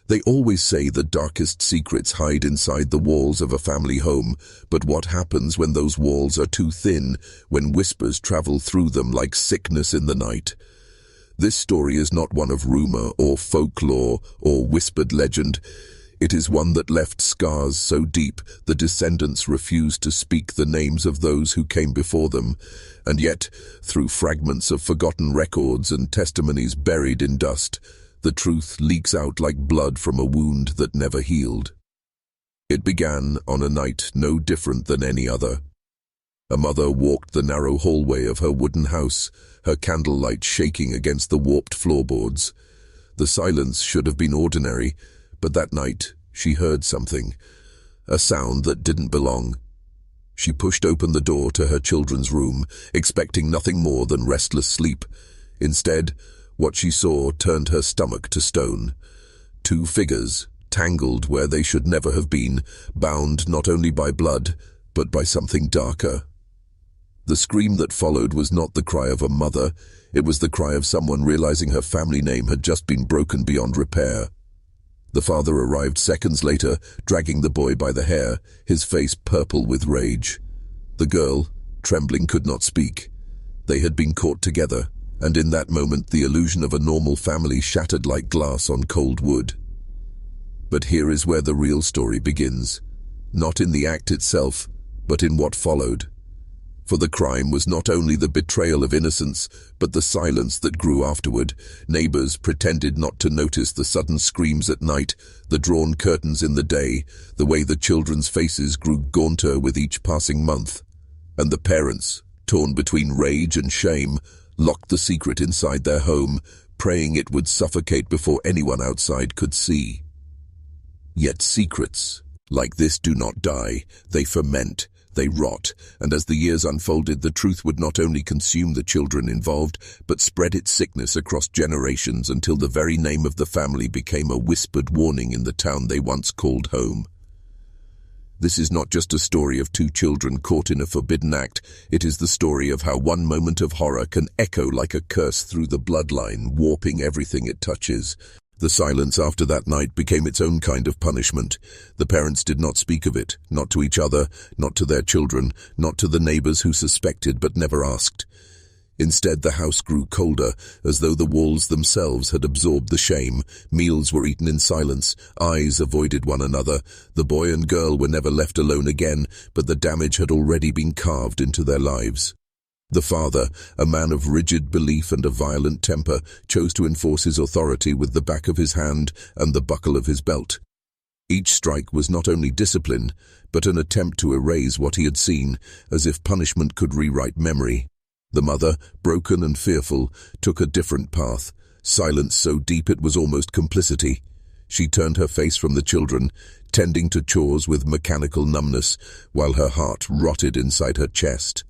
They always say the darkest secrets hide inside the walls of a family home, but what happens when those walls are too thin, when whispers travel through them like sickness in the night? This story is not one of rumor or folklore or whispered legend. It is one that left scars so deep the descendants refused to speak the names of those who came before them, and yet, through fragments of forgotten records and testimonies buried in dust, the truth leaks out like blood from a wound that never healed. It began on a night no different than any other. A mother walked the narrow hallway of her wooden house, her candlelight shaking against the warped floorboards. The silence should have been ordinary, but that night she heard something, a sound that didn't belong. She pushed open the door to her children's room, expecting nothing more than restless sleep. Instead, what she saw turned her stomach to stone. Two figures, tangled where they should never have been, bound not only by blood, but by something darker. The scream that followed was not the cry of a mother, it was the cry of someone realizing her family name had just been broken beyond repair. The father arrived seconds later, dragging the boy by the hair, his face purple with rage. The girl, trembling, could not speak. They had been caught together, and in that moment the illusion of a normal family shattered like glass on cold wood. But here is where the real story begins, not in the act itself, but in what followed. For the crime was not only the betrayal of innocence, but the silence that grew afterward. Neighbors pretended not to notice the sudden screams at night, the drawn curtains in the day, the way the children's faces grew gaunter with each passing month. And the parents, torn between rage and shame, locked the secret inside their home, praying it would suffocate before anyone outside could see. Yet secrets, like this, do not die, they ferment. They rot, and as the years unfolded, the truth would not only consume the children involved, but spread its sickness across generations until the very name of the family became a whispered warning in the town they once called home. This is not just a story of two children caught in a forbidden act, it is the story of how one moment of horror can echo like a curse through the bloodline, warping everything it touches. The silence after that night became its own kind of punishment. The parents did not speak of it, not to each other, not to their children, not to the neighbors who suspected but never asked. Instead, the house grew colder, as though the walls themselves had absorbed the shame. Meals were eaten in silence, eyes avoided one another. The boy and girl were never left alone again, but the damage had already been carved into their lives. The father, a man of rigid belief and a violent temper, chose to enforce his authority with the back of his hand and the buckle of his belt. Each strike was not only discipline, but an attempt to erase what he had seen, as if punishment could rewrite memory. The mother, broken and fearful, took a different path, silence so deep it was almost complicity. She turned her face from the children, tending to chores with mechanical numbness, while her heart rotted inside her chest.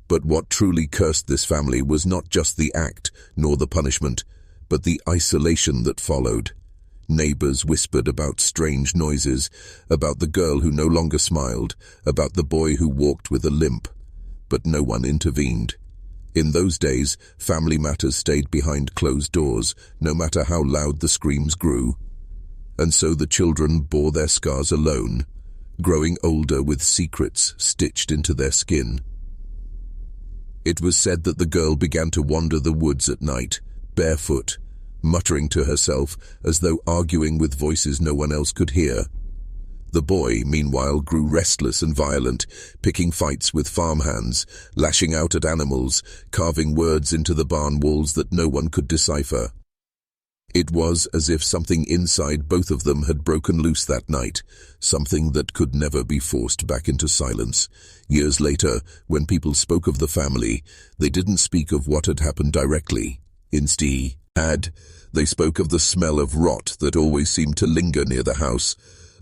But what truly cursed this family was not just the act, nor the punishment, but the isolation that followed. Neighbors whispered about strange noises, about the girl who no longer smiled, about the boy who walked with a limp. But no one intervened. In those days, family matters stayed behind closed doors, no matter how loud the screams grew. And so the children bore their scars alone, growing older with secrets stitched into their skin. It was said that the girl began to wander the woods at night, barefoot, muttering to herself as though arguing with voices no one else could hear. The boy, meanwhile, grew restless and violent, picking fights with farmhands, lashing out at animals, carving words into the barn walls that no one could decipher. It was as if something inside both of them had broken loose that night, something that could never be forced back into silence. Years later, when people spoke of the family, they didn't speak of what had happened directly. Instead, they spoke of the smell of rot that always seemed to linger near the house,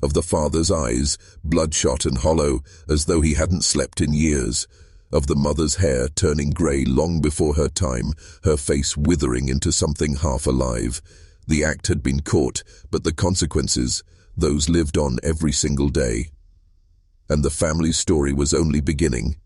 of the father's eyes, bloodshot and hollow, as though he hadn't slept in years, of the mother's hair turning grey long before her time, her face withering into something half alive. The act had been caught, but the consequences, those lived on every single day. And the family's story was only beginning.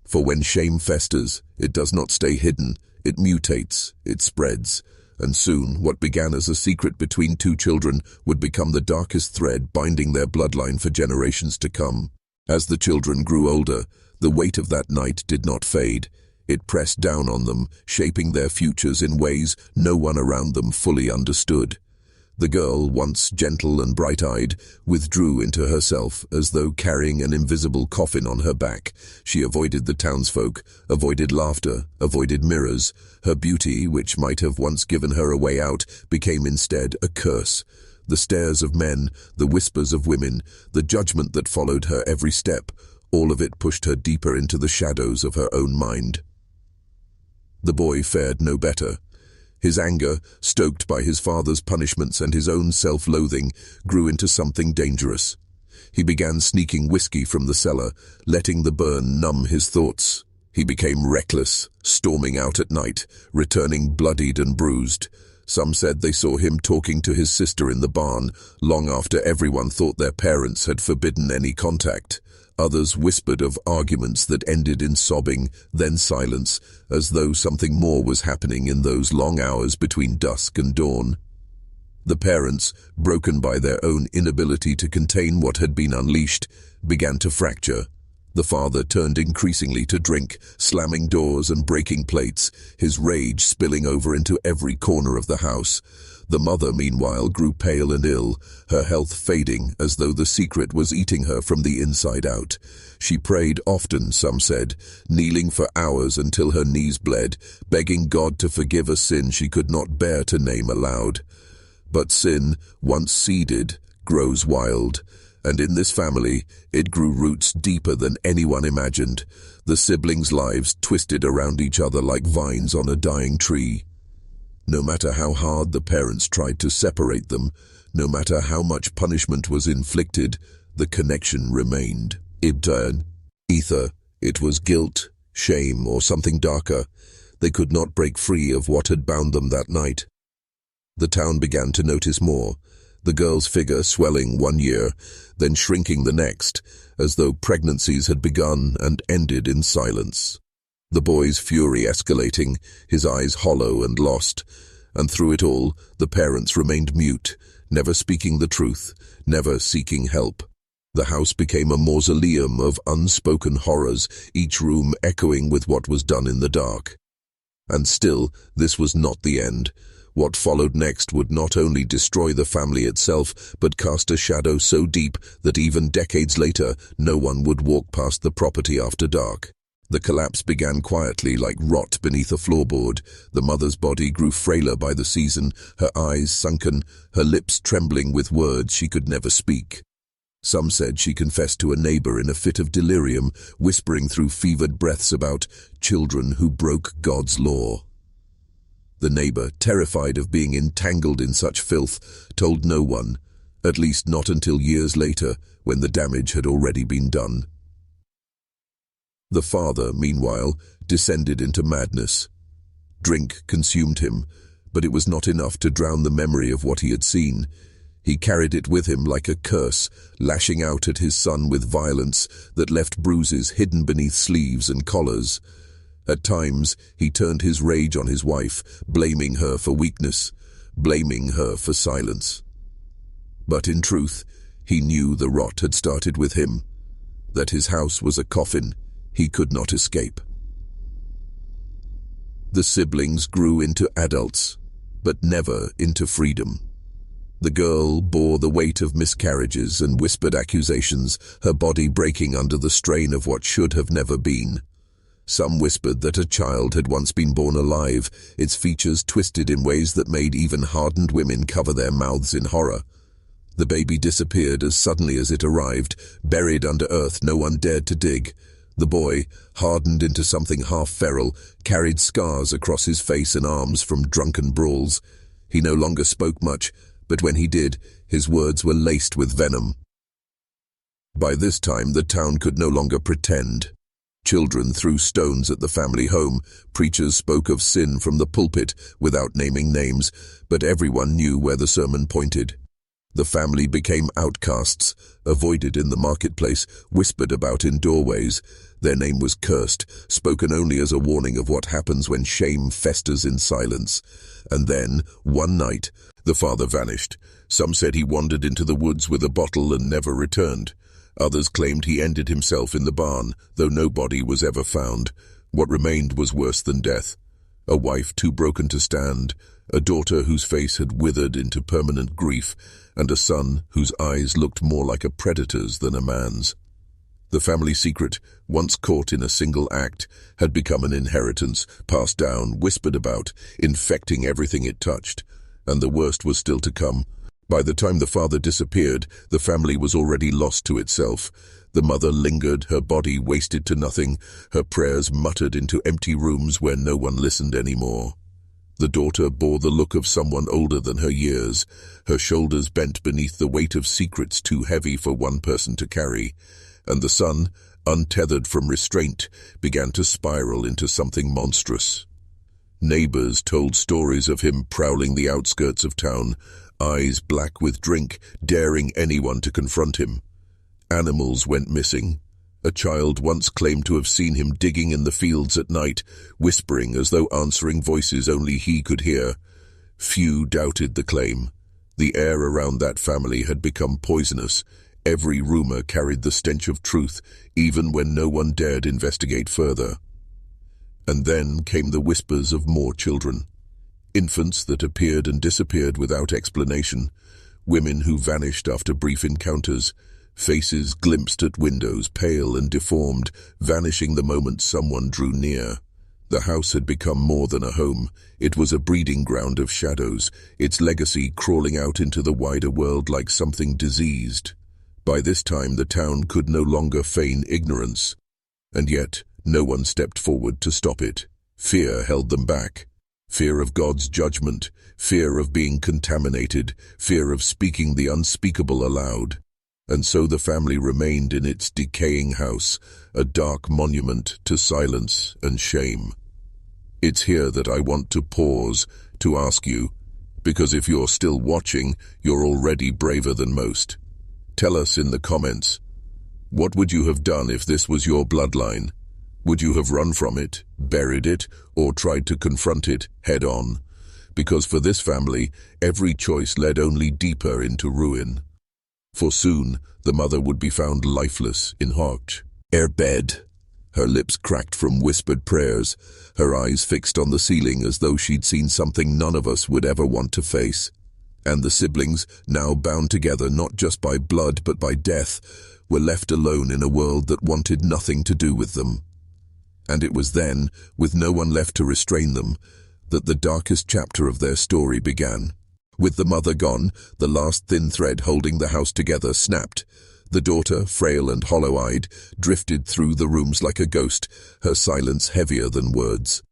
For when shame festers, it does not stay hidden, it mutates, it spreads, And soon, what began as a secret between two children would become the darkest thread binding their bloodline for generations to come. As the children grew older, the weight of that night did not fade. It pressed down on them, shaping their futures in ways no one around them fully understood. The girl, once gentle and bright-eyed, withdrew into herself as though carrying an invisible coffin on her back. She avoided the townsfolk, avoided laughter, avoided mirrors. Her beauty, which might have once given her a way out, became instead a curse. The stares of men, the whispers of women, the judgment that followed her every step, all of it pushed her deeper into the shadows of her own mind. The boy fared no better. His anger, stoked by his father's punishments and his own self-loathing, grew into something dangerous. He began sneaking whiskey from the cellar, letting the burn numb his thoughts. He became reckless, storming out at night, returning bloodied and bruised. Some said they saw him talking to his sister in the barn, long after everyone thought their parents had forbidden any contact. Others whispered of arguments that ended in sobbing, then silence, as though something more was happening in those long hours between dusk and dawn. The parents, broken by their own inability to contain what had been unleashed, began to fracture. The father turned increasingly to drink, slamming doors and breaking plates, his rage spilling over into every corner of the house. The mother, meanwhile, grew pale and ill, her health fading as though the secret was eating her from the inside out. She prayed often, some said, kneeling for hours until her knees bled, begging God to forgive a sin she could not bear to name aloud. But sin, once seeded, grows wild, and in this family it grew roots deeper than anyone imagined. The siblings' lives twisted around each other like vines on a dying tree. No matter how hard the parents tried to separate them, no matter how much punishment was inflicted, the connection remained. Either it was guilt, shame, or something darker. They could not break free of what had bound them that night. The town began to notice more, the girl's figure swelling one year, then shrinking the next, as though pregnancies had begun and ended in silence. The boy's fury escalating, his eyes hollow and lost, and through it all, the parents remained mute, never speaking the truth, never seeking help. The house became a mausoleum of unspoken horrors, each room echoing with what was done in the dark. And still, this was not the end. What followed next would not only destroy the family itself, but cast a shadow so deep that even decades later, no one would walk past the property after dark. The collapse began quietly, like rot beneath a floorboard. The mother's body grew frailer by the season, her eyes sunken, her lips trembling with words she could never speak. Some said she confessed to a neighbor in a fit of delirium, whispering through fevered breaths about children who broke God's law. The neighbor, terrified of being entangled in such filth, told no one, at least not until years later, when the damage had already been done. The father, meanwhile, descended into madness. Drink consumed him, but it was not enough to drown the memory of what he had seen. He carried it with him like a curse, lashing out at his son with violence that left bruises hidden beneath sleeves and collars. At times, he turned his rage on his wife, blaming her for weakness, blaming her for silence. But in truth, he knew the rot had started with him, that his house was a coffin he could not escape. The siblings grew into adults, but never into freedom. The girl bore the weight of miscarriages and whispered accusations, her body breaking under the strain of what should have never been. Some whispered that a child had once been born alive, its features twisted in ways that made even hardened women cover their mouths in horror. The baby disappeared as suddenly as it arrived, buried under earth no one dared to dig. The boy, hardened into something half-feral, carried scars across his face and arms from drunken brawls. He no longer spoke much, but when he did, his words were laced with venom. By this time, the town could no longer pretend. Children threw stones at the family home, preachers spoke of sin from the pulpit without naming names, but everyone knew where the sermon pointed. The family became outcasts, avoided in the marketplace, whispered about in doorways. Their name was cursed, spoken only as a warning of what happens when shame festers in silence. And then, one night, the father vanished. Some said he wandered into the woods with a bottle and never returned. Others claimed he ended himself in the barn, though no body was ever found. What remained was worse than death. A wife too broken to stand, a daughter whose face had withered into permanent grief, and a son whose eyes looked more like a predator's than a man's. The family secret, once caught in a single act, had become an inheritance, passed down, whispered about, infecting everything it touched. And the worst was still to come. By the time the father disappeared, the family was already lost to itself. The mother lingered, her body wasted to nothing, her prayers muttered into empty rooms where no one listened anymore. The daughter bore the look of someone older than her years, her shoulders bent beneath the weight of secrets too heavy for one person to carry. And the son, untethered from restraint, began to spiral into something monstrous. Neighbors told stories of him prowling the outskirts of town, eyes black with drink, daring anyone to confront him. Animals went missing. A child once claimed to have seen him digging in the fields at night, whispering as though answering voices only he could hear. Few doubted the claim. The air around that family had become poisonous. Every rumor carried the stench of truth, even when no one dared investigate further. And then came the whispers of more children. Infants that appeared and disappeared without explanation, women who vanished after brief encounters, faces glimpsed at windows, pale and deformed, vanishing the moment someone drew near. The house had become more than a home. It was a breeding ground of shadows, its legacy crawling out into the wider world like something diseased. By this time the town could no longer feign ignorance. And yet, no one stepped forward to stop it. Fear held them back. Fear of God's judgment, fear of being contaminated, fear of speaking the unspeakable aloud. And so the family remained in its decaying house, a dark monument to silence and shame. It's here that I want to pause to ask you, because if you're still watching, you're already braver than most. Tell us in the comments, what would you have done if this was your bloodline? Would you have run from it, buried it, or tried to confront it head-on? Because for this family, every choice led only deeper into ruin. For soon, the mother would be found lifeless in her bed, her lips cracked from whispered prayers, her eyes fixed on the ceiling as though she'd seen something none of us would ever want to face. And the siblings, now bound together not just by blood but by death, were left alone in a world that wanted nothing to do with them. And it was then, with no one left to restrain them, that the darkest chapter of their story began. With the mother gone, the last thin thread holding the house together snapped. The daughter, frail and hollow-eyed, drifted through the rooms like a ghost, her silence heavier than words.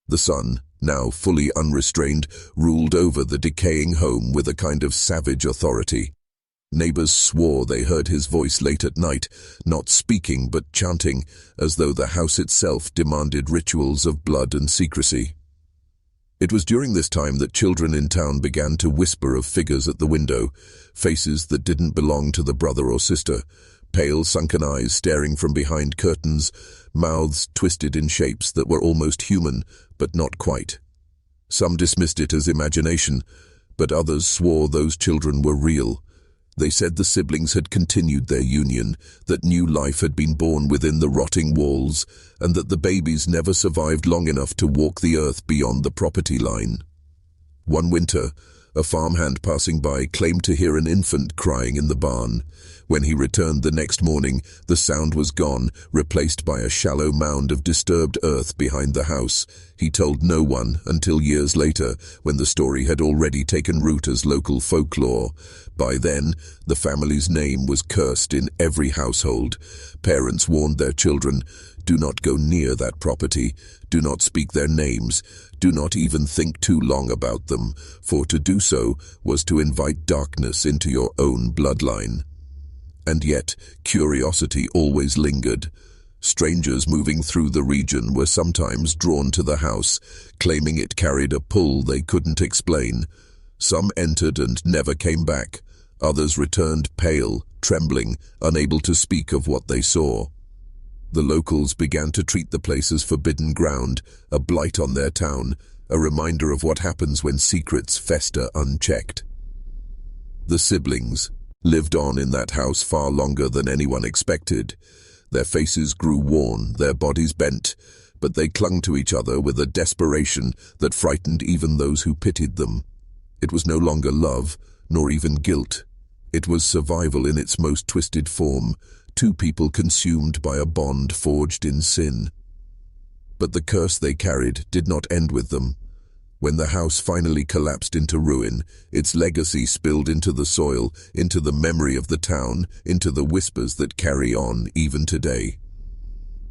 The son, now fully unrestrained, ruled over the decaying home with a kind of savage authority. Neighbors swore they heard his voice late at night, not speaking but chanting, as though the house itself demanded rituals of blood and secrecy. It was during this time that children in town began to whisper of figures at the window, faces that didn't belong to the brother or sister, pale sunken eyes staring from behind curtains, mouths twisted in shapes that were almost human, but not quite. Some dismissed it as imagination, but others swore those children were real. They said the siblings had continued their union, that new life had been born within the rotting walls, and that the babies never survived long enough to walk the earth beyond the property line. One winter, a farmhand passing by claimed to hear an infant crying in the barn. When he returned the next morning, the sound was gone, replaced by a shallow mound of disturbed earth behind the house. He told no one until years later, when the story had already taken root as local folklore. By then, the family's name was cursed in every household. Parents warned their children, do not go near that property, do not speak their names, do not even think too long about them, for to do so was to invite darkness into your own bloodline. And yet, curiosity always lingered. Strangers moving through the region were sometimes drawn to the house, claiming it carried a pull they couldn't explain. Some entered and never came back. Others returned pale, trembling, unable to speak of what they saw. The locals began to treat the place as forbidden ground, a blight on their town, a reminder of what happens when secrets fester unchecked. The siblings lived on in that house far longer than anyone expected. Their faces grew worn, their bodies bent, but they clung to each other with a desperation that frightened even those who pitied them. It was no longer love, nor even guilt. It was survival in its most twisted form, two people consumed by a bond forged in sin. But the curse they carried did not end with them. When the house finally collapsed into ruin, its legacy spilled into the soil, into the memory of the town, into the whispers that carry on even today.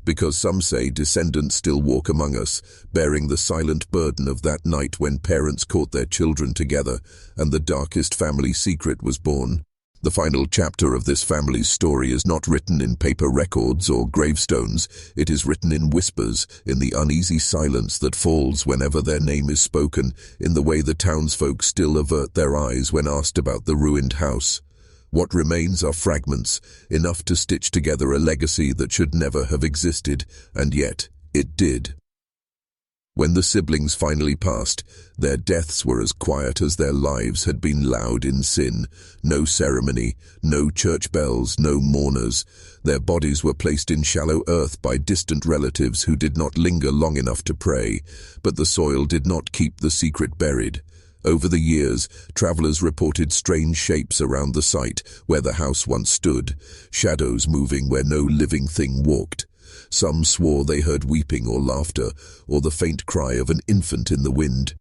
Because some say descendants still walk among us, bearing the silent burden of that night when parents caught their children together and the darkest family secret was born. The final chapter of this family's story is not written in paper records or gravestones. It is written in whispers, in the uneasy silence that falls whenever their name is spoken, in the way the townsfolk still avert their eyes when asked about the ruined house. What remains are fragments, enough to stitch together a legacy that should never have existed, and yet it did. When the siblings finally passed, their deaths were as quiet as their lives had been loud in sin. No ceremony, no church bells, no mourners. Their bodies were placed in shallow earth by distant relatives who did not linger long enough to pray, but the soil did not keep the secret buried. Over the years, travelers reported strange shapes around the site where the house once stood, shadows moving where no living thing walked. Some swore they heard weeping or laughter, or the faint cry of an infant in the wind.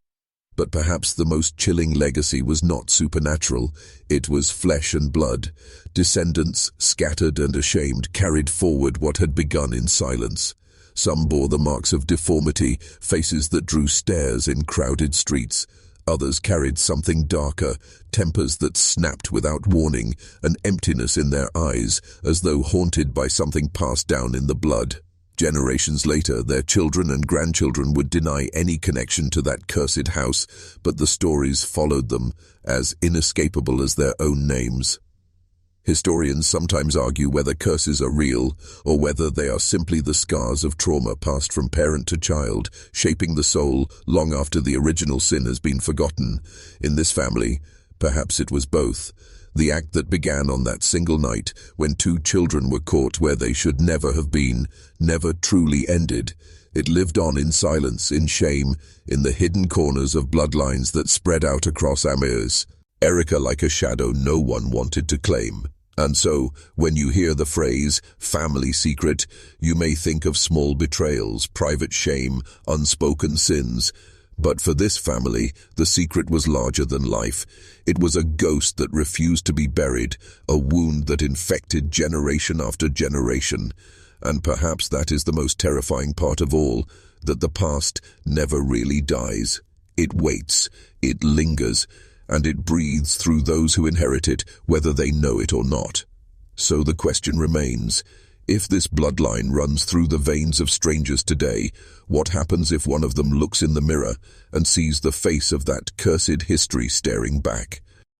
But perhaps the most chilling legacy was not supernatural. It was flesh and blood. Descendants, scattered and ashamed, carried forward what had begun in silence. Some bore the marks of deformity, faces that drew stares in crowded streets. Others carried something darker, tempers that snapped without warning, an emptiness in their eyes, as though haunted by something passed down in the blood. Generations later, their children and grandchildren would deny any connection to that cursed house, but the stories followed them, as inescapable as their own names. Historians sometimes argue whether curses are real, or whether they are simply the scars of trauma passed from parent to child, shaping the soul long after the original sin has been forgotten. In this family, perhaps it was both. The act that began on that single night, when two children were caught where they should never have been, never truly ended. It lived on in silence, in shame, in the hidden corners of bloodlines that spread out across Amirs. Erica like a shadow no one wanted to claim. And so, when you hear the phrase, family secret, you may think of small betrayals, private shame, unspoken sins. But for this family, the secret was larger than life. It was a ghost that refused to be buried, a wound that infected generation after generation. And perhaps that is the most terrifying part of all, that the past never really dies. It waits, it lingers, and it breathes through those who inherit it, whether they know it or not. So the question remains, if this bloodline runs through the veins of strangers today, what happens if one of them looks in the mirror and sees the face of that cursed history staring back?